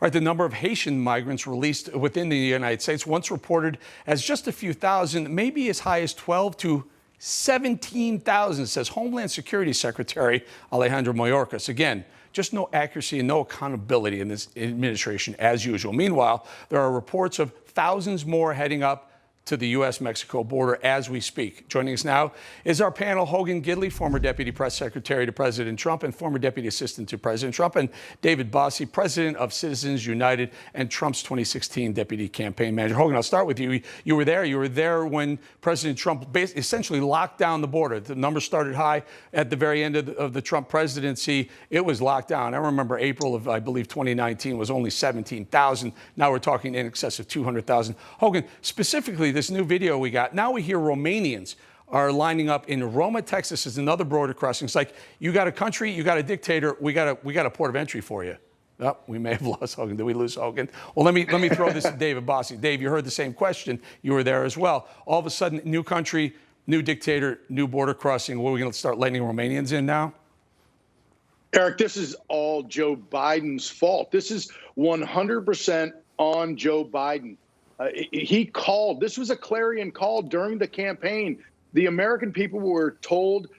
Right, the number of Haitian migrants released within the United States, once reported as just a few thousand, maybe as high as 12 to 17,000, says Homeland Security Secretary Alejandro Mayorkas. Again, just no accuracy and no accountability in this administration as usual. Meanwhile, there are reports of thousands more heading up to the U.S.-Mexico border as we speak. Joining us now is our panel, Hogan Gidley, former Deputy Press Secretary to President Trump and former Deputy Assistant to President Trump, and David Bossie, President of Citizens United and Trump's 2016 Deputy Campaign Manager. Hogan, I'll start with you. You were there. You were there when President Trump essentially locked down the border. The numbers started high at the very end of the Trump presidency. It was locked down. I remember April of, I believe, 2019 was only 17,000. Now we're talking in excess of 200,000. Hogan, specifically, this new video we got, now we hear Romanians are lining up in Roma, Texas, as another border crossing. It's like, you got a country, you got a dictator, we got a port of entry for you. Oh, we may have lost Hogan. Did we lose Hogan? Well, let me throw this to David Bossie. Dave, you heard the same question. You were there as well. All of a sudden, new country, new dictator, new border crossing. What, are we going to start letting Romanians in now? Eric, this is all Joe Biden's fault. This is 100% on Joe Biden. He called, this was a clarion call during the campaign. The American people were told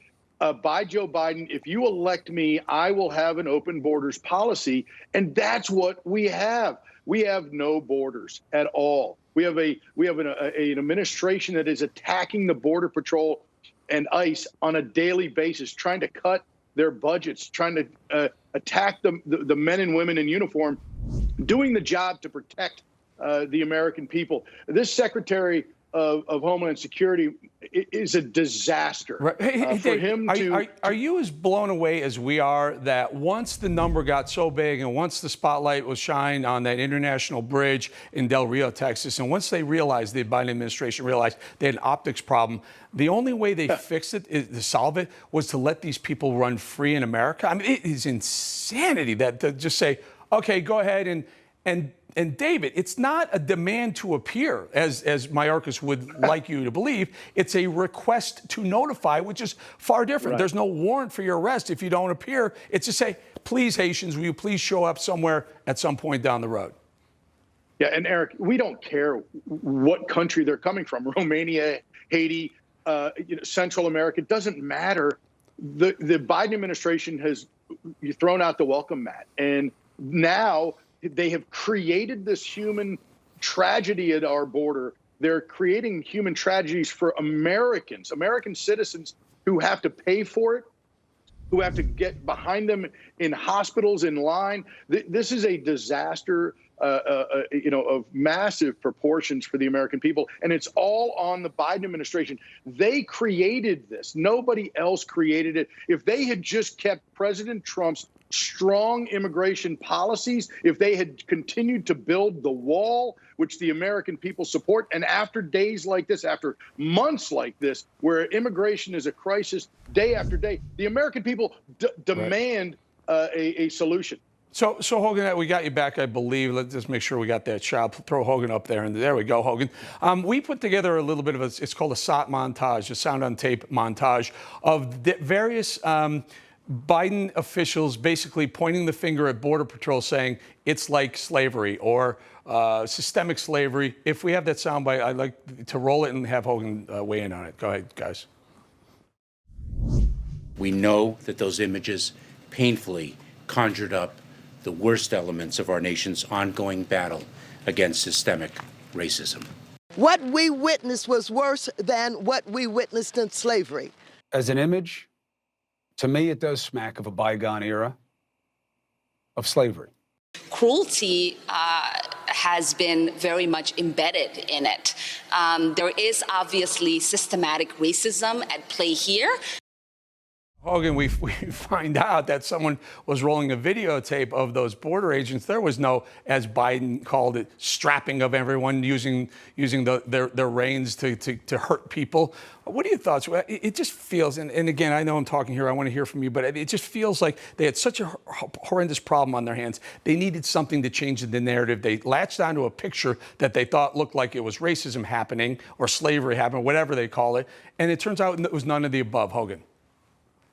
by Joe Biden, if you elect me, I will have an open borders policy. And that's what we have. We have no borders at all. We have an administration that is attacking the Border Patrol and ICE on a daily basis, trying to cut their budgets, trying to attack the men and women in uniform, doing the job to protect the American people. This Secretary of Homeland Security is a disaster. Right. Hey, for Dave, him are you as blown away as we are that once the number got so big and once the spotlight was shined on that international bridge in Del Rio, Texas, and once they realized, the Biden administration realized they had an optics problem, the only way they fixed it, to solve it, was to let these people run free in America? I mean, it is insanity that to just say, okay, go ahead and David, it's not a demand to appear, as Mayorkas would like you to believe. It's a request to notify, which is far different. Right. There's no warrant for your arrest if you don't appear. It's to say, please, Haitians, will you please show up somewhere at some point down the road? Yeah, and Eric, we don't care what country they're coming from, Romania, Haiti, Central America. It doesn't matter. The Biden administration has thrown out the welcome mat, and now they have created this human tragedy at our border. They're creating human tragedies for Americans, American citizens who have to pay for it, who have to get behind them in hospitals in line. This is a disaster, of massive proportions for the American people. And it's all on the Biden administration. They created this. Nobody else created it. If they had just kept President Trump's strong immigration policies, if they had continued to build the wall, which the American people support, and after days like this, after months like this, where immigration is a crisis day after day, the American people demand a solution. So Hogan, we got you back, I believe. Let's just make sure we got that shot. Throw Hogan up there, and there we go, Hogan. We put together a little bit of it's called a SOT montage, a sound on tape montage of the various Biden officials basically pointing the finger at Border Patrol saying it's like slavery or systemic slavery. If we have that soundbite, I'd like to roll it and have Hogan weigh in on it. Go ahead, guys. We know that those images painfully conjured up the worst elements of our nation's ongoing battle against systemic racism. What we witnessed was worse than what we witnessed in slavery. As an image, to me, it does smack of a bygone era of slavery. Cruelty has been very much embedded in it. There is obviously systematic racism at play here. Hogan, we find out that someone was rolling a videotape of those border agents. There was no, as Biden called it, strapping of everyone using their reins to hurt people. What are your thoughts? It just feels, and again, I know I'm talking here, I want to hear from you, but it just feels like they had such a horrendous problem on their hands. They needed something to change the narrative. They latched onto a picture that they thought looked like it was racism happening or slavery happening, whatever they call it, and it turns out it was none of the above, Hogan.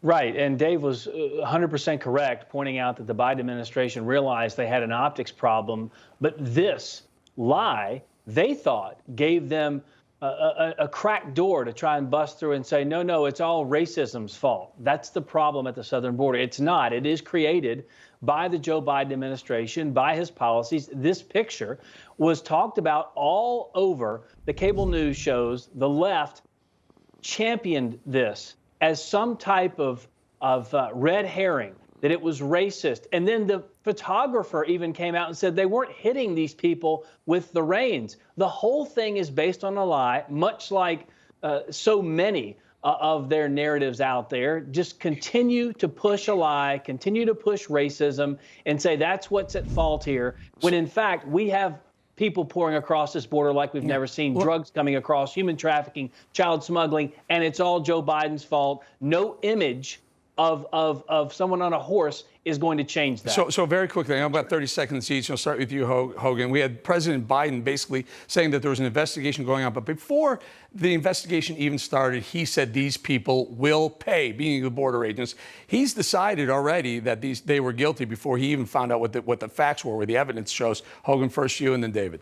Right, and Dave was 100% correct, pointing out that the Biden administration realized they had an optics problem, but this lie, they thought, gave them a cracked door to try and bust through and say, no, no, it's all racism's fault. That's the problem at the southern border. It's not. It is created by the Joe Biden administration, by his policies. This picture was talked about all over the cable news shows. The left championed this as some type of red herring, that it was racist. And then the photographer even came out and said they weren't hitting these people with the reins. The whole thing is based on a lie, much like so many of their narratives out there. Just continue to push a lie, continue to push racism, and say that's what's at fault here, when in fact we have people pouring across this border like we've never seen, drugs coming across, human trafficking, child smuggling, and it's all Joe Biden's fault. No image of someone on a horse is going to change that. So very quickly, I have about 30 seconds each. I'll start with you, Hogan. We had President Biden basically saying that there was an investigation going on, but before the investigation even started, he said these people will pay, being the border agents. He's decided already that they were guilty before he even found out what the facts were, where the evidence shows. Hogan, first you, and then David.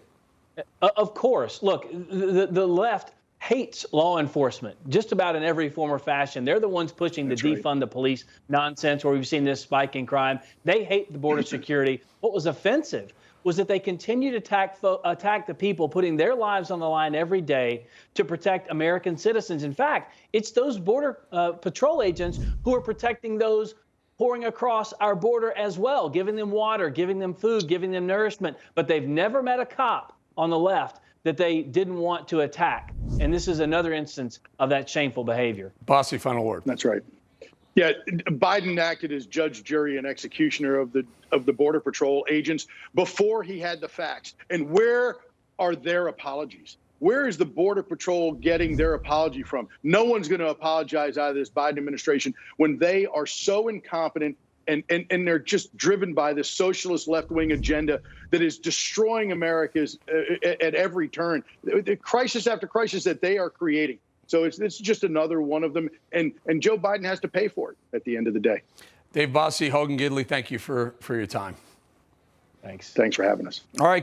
Of course. Look, the left hates law enforcement just about in every form or fashion. They're the ones pushing the defund the police nonsense, where we've seen this spike in crime. They hate the border security. What was offensive was that they continue to attack the people putting their lives on the line every day to protect American citizens. In fact, it's those border patrol agents who are protecting those pouring across our border as well, giving them water, giving them food, giving them nourishment. But they've never met a cop on the left that they didn't want to attack. And this is another instance of that shameful behavior. Bossie, final word. That's right. Yeah, Biden acted as judge, jury, and executioner of the Border Patrol agents before he had the facts. And where are their apologies? Where is the Border Patrol getting their apology from? No one's going to apologize out of this Biden administration when they are so incompetent and they're just driven by this socialist left-wing agenda that is destroying America's at every turn. The crisis after crisis that they are creating. So it's just another one of them. And Joe Biden has to pay for it at the end of the day. Dave Bossie, Hogan Gidley, thank you for your time. Thanks. Thanks for having us. All right.